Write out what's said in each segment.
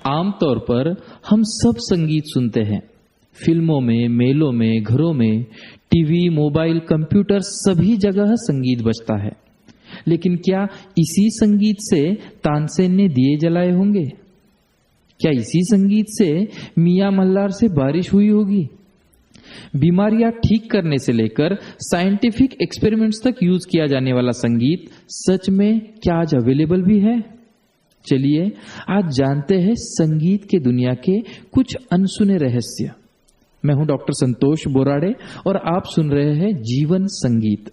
आमतौर पर हम सब संगीत सुनते हैं, फिल्मों में, मेलों में, घरों में, टीवी, मोबाइल, कंप्यूटर, सभी जगह संगीत बजता है। लेकिन क्या इसी संगीत से तानसेन ने दिए जलाए होंगे? क्या इसी संगीत से मियां मल्हार से बारिश हुई होगी? बीमारियां ठीक करने से लेकर साइंटिफिक एक्सपेरिमेंट्स तक यूज किया जाने वाला संगीत सच में क्या आज अवेलेबल भी है? चलिए आज जानते हैं संगीत के दुनिया के कुछ अनसुने रहस्य। मैं हूं डॉक्टर संतोष बोराड़े और आप सुन रहे हैं जीवन संगीत,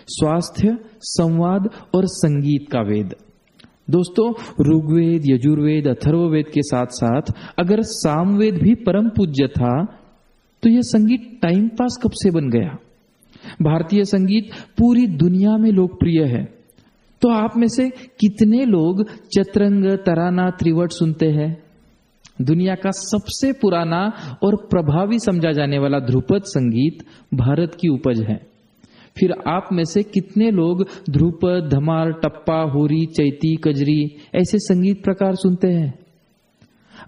स्वास्थ्य, संवाद और संगीत का वेद। दोस्तों, ऋग्वेद, यजुर्वेद, अथर्ववेद के साथ साथ अगर सामवेद भी परम पूज्य था, तो यह संगीत टाइम पास कब से बन गया? भारतीय संगीत पूरी दुनिया में लोकप्रिय है, तो आप में से कितने लोग चतरंग, तराना, त्रिवट सुनते हैं? दुनिया का सबसे पुराना और प्रभावी समझा जाने वाला ध्रुपद संगीत भारत की उपज है। फिर आप में से कितने लोग ध्रुपद, धमार, टप्पा, होरी, चैती, कजरी ऐसे संगीत प्रकार सुनते हैं?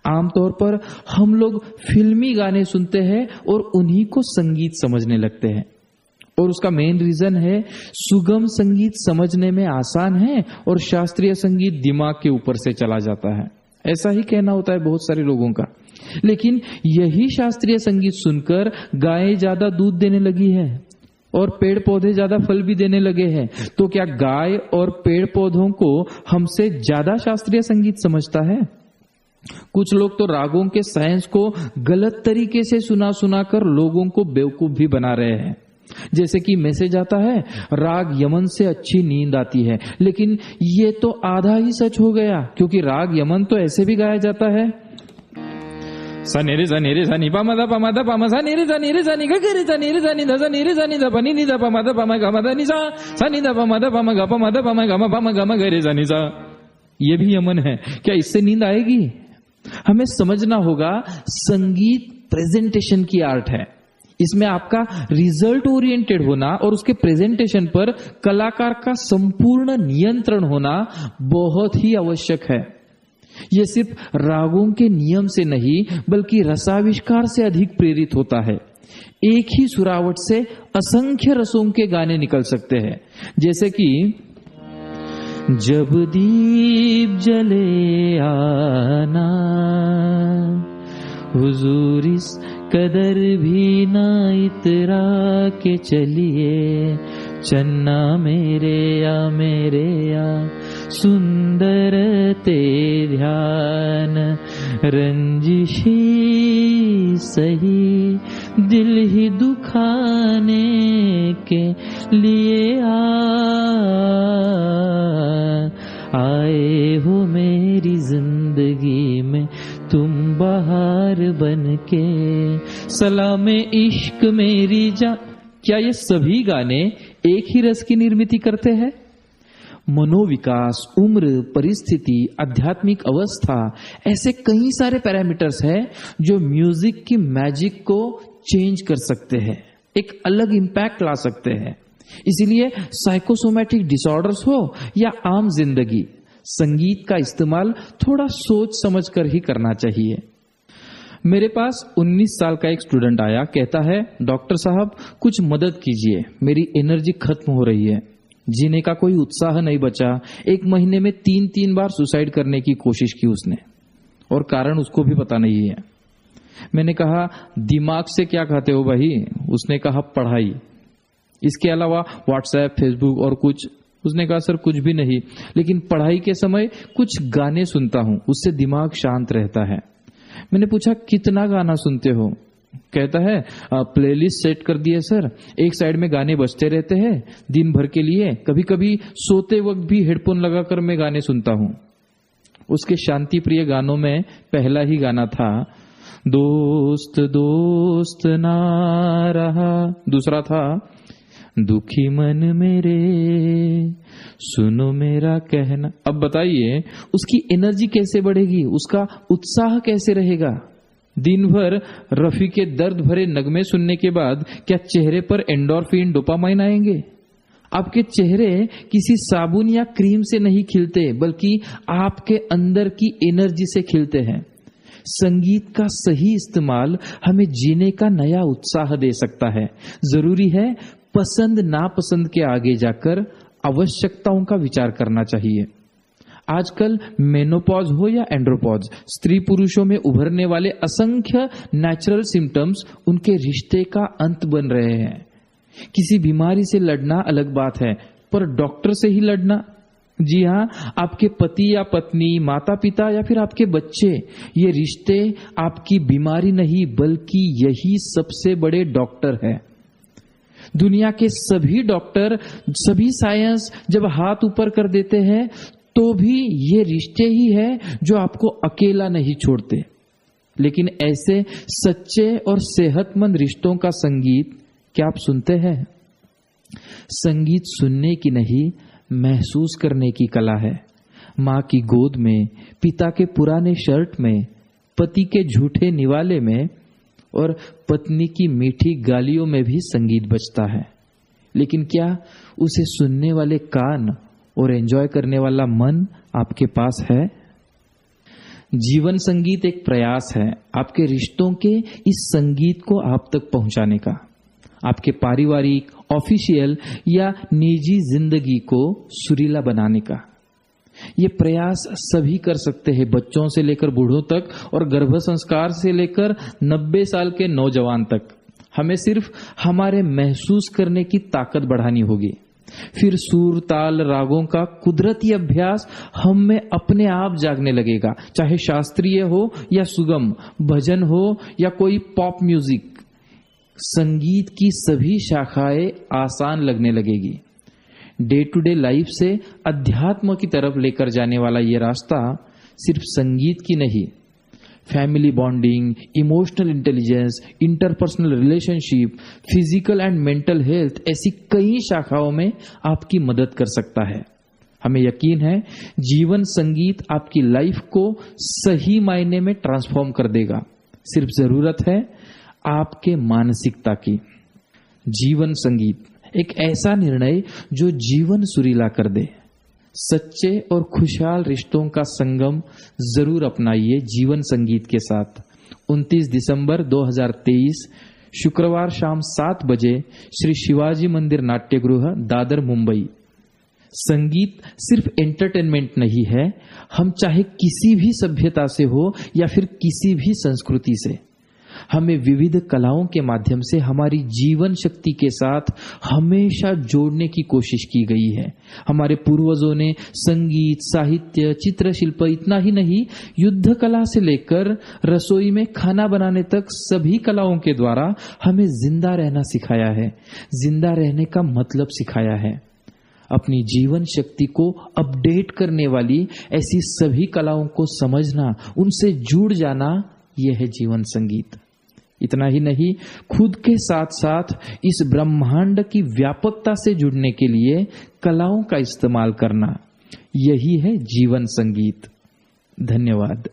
आमतौर पर हम लोग फिल्मी गाने सुनते हैं और उन्हीं को संगीत समझने लगते हैं, और उसका मेन रीजन है सुगम संगीत समझने में आसान है और शास्त्रीय संगीत दिमाग के ऊपर से चला जाता है। ऐसा ही कहना होता है बहुत सारे लोगों का। लेकिन यही शास्त्रीय संगीत सुनकर गायें ज्यादा दूध देने लगी है और पेड़ पौधे ज्यादा फल भी देने लगे हैं, तो क्या गाय और पेड़ पौधों को हमसे ज्यादा शास्त्रीय संगीत समझता है? कुछ लोग तो रागों के साइंस को गलत तरीके से सुना सुना कर लोगों को बेवकूफ भी बना रहे हैं। जैसे कि मैसेज आता है, राग यमन से अच्छी नींद आती है, लेकिन ये तो आधा ही सच हो गया, क्योंकि राग यमन तो ऐसे भी गाया जाता है। सा नेरे सा नेरे सा नी पा मा दा पा मा दा पा मा सा नेरे सा नी गा गे रे सा नेरे सा नी दा पा नी दा पा मा दा पा मा गा मा दा नी सा नी दा पा मा दा पा मा गा पा मा दा पा मा गा मा गा रे सा नी सा। ये भी यमन है। क्या इससे नींद आएगी? हमें समझना होगा संगीत प्रेजेंटेशन की आर्ट है। इसमें आपका रिजल्ट ओरिएंटेड होना और उसके प्रेजेंटेशन पर कलाकार का संपूर्ण नियंत्रण होना बहुत ही आवश्यक है। यह सिर्फ रागों के नियम से नहीं बल्कि रसाविष्कार से अधिक प्रेरित होता है। एक ही सुरावट से असंख्य रसों के गाने निकल सकते हैं, जैसे कि जब दीप जले आना, हुजूर इस कदर भी ना इतरा के चलिए, चन्ना मेरे या सुंदर ते ध्यान, रंजिशी सही दिल ही दुखाने के लिए आए हो मेरी जिंदगी में तुम बहार बनके, सलामे इश्क मेरी जा। क्या ये सभी गाने एक ही रस की निर्मित करते हैं? मनोविकास, उम्र, परिस्थिति, आध्यात्मिक अवस्था, ऐसे कई सारे पैरामीटर्स हैं जो म्यूजिक की मैजिक को चेंज कर सकते हैं, एक अलग इंपैक्ट ला सकते हैं। इसीलिए साइकोसोमैटिक डिसऑर्डर्स हो या आम जिंदगी, संगीत का इस्तेमाल थोड़ा सोच समझ कर ही करना चाहिए। मेरे पास 19 साल का एक स्टूडेंट आया, कहता है, डॉक्टर साहब कुछ मदद कीजिए, मेरी एनर्जी खत्म हो रही है, जीने का कोई उत्साह नहीं बचा। 1 महीने में 3 बार सुसाइड करने की कोशिश की उसने, और कारण उसको भी पता नहीं है। मैंने कहा, दिमाग से क्या खाते हो भाई? उसने कहा, पढ़ाई। इसके अलावा व्हाट्सएप, फेसबुक और कुछ? उसने कहा, सर कुछ भी नहीं, लेकिन पढ़ाई के समय कुछ गाने सुनता हूं, उससे दिमाग शांत रहता है। मैंने पूछा, कितना गाना सुनते हो? कहता है, प्लेलिस्ट सेट कर दिए सर, एक साइड में गाने बजते रहते हैं दिन भर के लिए, कभी कभी सोते वक्त भी हेडफोन लगाकर मैं गाने सुनता हूं। उसके शांति प्रिय गानों में पहला ही गाना था, दोस्त दोस्त ना रहा। दूसरा था, दुखी मन मेरे सुनो मेरा कहना। अब बताइए उसकी एनर्जी कैसे बढ़ेगी, उसका उत्साह कैसे रहेगा? दिन भर रफी के दर्द भरे नगमे सुनने के बाद क्या चेहरे पर एंडोर्फिन, डोपामाइन आएंगे? आपके चेहरे किसी साबुन या क्रीम से नहीं खिलते, बल्कि आपके अंदर की एनर्जी से खिलते हैं। संगीत का सही इस्तेमाल हमें जीने का नया उत्साह दे सकता है। जरूरी है पसंद नापसंद के आगे जाकर आवश्यकताओं का विचार करना चाहिए। आजकल मेनोपॉज हो या एंड्रोपॉज, स्त्री पुरुषों में उभरने वाले असंख्य नेचुरल सिम्टम्स उनके रिश्ते का अंत बन रहे हैं। किसी बीमारी से लड़ना अलग बात है, पर डॉक्टर से ही लड़ना? जी हाँ, आपके पति या पत्नी, माता पिता या फिर आपके बच्चे, ये रिश्ते आपकी बीमारी नहीं बल्कि यही सबसे बड़े डॉक्टर है। दुनिया के सभी डॉक्टर, सभी साइंस जब हाथ ऊपर कर देते हैं तो भी ये रिश्ते ही है जो आपको अकेला नहीं छोड़ते। लेकिन ऐसे सच्चे और सेहतमंद रिश्तों का संगीत क्या आप सुनते हैं? संगीत सुनने की नहीं, महसूस करने की कला है। माँ की गोद में, पिता के पुराने शर्ट में, पति के झूठे निवाले में और पत्नी की मीठी गालियों में भी संगीत बजता है। लेकिन क्या उसे सुनने वाले कान और एंजॉय करने वाला मन आपके पास है? जीवन संगीत एक प्रयास है आपके रिश्तों के इस संगीत को आप तक पहुंचाने का। आपके पारिवारिक, ऑफिशियल या निजी जिंदगी को सुरीला बनाने का। ये प्रयास सभी कर सकते हैं, बच्चों से लेकर बूढ़ों तक और गर्भ संस्कार से लेकर 90 साल के नौजवान तक। हमें सिर्फ हमारे महसूस करने की ताकत बढ़ानी होगी। फिर सुर, ताल, रागों का कुदरती अभ्यास हम में अपने आप जागने लगेगा। चाहे शास्त्रीय हो या सुगम, भजन हो या कोई पॉप म्यूजिक, संगीत की सभी शाखाएं आसान लगने लगेगी। डे टू डे लाइफ से अध्यात्म की तरफ लेकर जाने वाला ये रास्ता सिर्फ संगीत की नहीं, family bonding, emotional intelligence, interpersonal relationship, physical and mental health, ऐसी कई शाखाओं में आपकी मदद कर सकता है। हमें यकीन है जीवन संगीत आपकी लाइफ को सही मायने में ट्रांसफॉर्म कर देगा। सिर्फ जरूरत है आपके मानसिकता की। जीवन संगीत एक ऐसा निर्णय जो जीवन सुरीला कर दे। सच्चे और खुशहाल रिश्तों का संगम जरूर अपनाइए जीवन संगीत के साथ। 29 दिसंबर 2023 शुक्रवार शाम 7 बजे श्री शिवाजी मंदिर नाट्यगृह, दादर, मुंबई। संगीत सिर्फ एंटरटेनमेंट नहीं है, हम चाहे किसी भी सभ्यता से हो या फिर किसी भी संस्कृति से, हमें विविध कलाओं के माध्यम से हमारी जीवन शक्ति के साथ हमेशा जोड़ने की कोशिश की गई है। हमारे पूर्वजों ने संगीत, साहित्य, चित्रशिल्प, इतना ही नहीं, युद्ध कला से लेकर रसोई में खाना बनाने तक सभी कलाओं के द्वारा हमें जिंदा रहना सिखाया है, जिंदा रहने का मतलब सिखाया है। अपनी जीवन शक्ति को अपडेट करने वाली ऐसी सभी कलाओं को समझना, उनसे जुड़ जाना, यह है जीवन संगीत। इतना ही नहीं, खुद के साथ साथ इस ब्रह्मांड की व्यापकता से जुड़ने के लिए कलाओं का इस्तेमाल करना, यही है जीवन संगीत। धन्यवाद।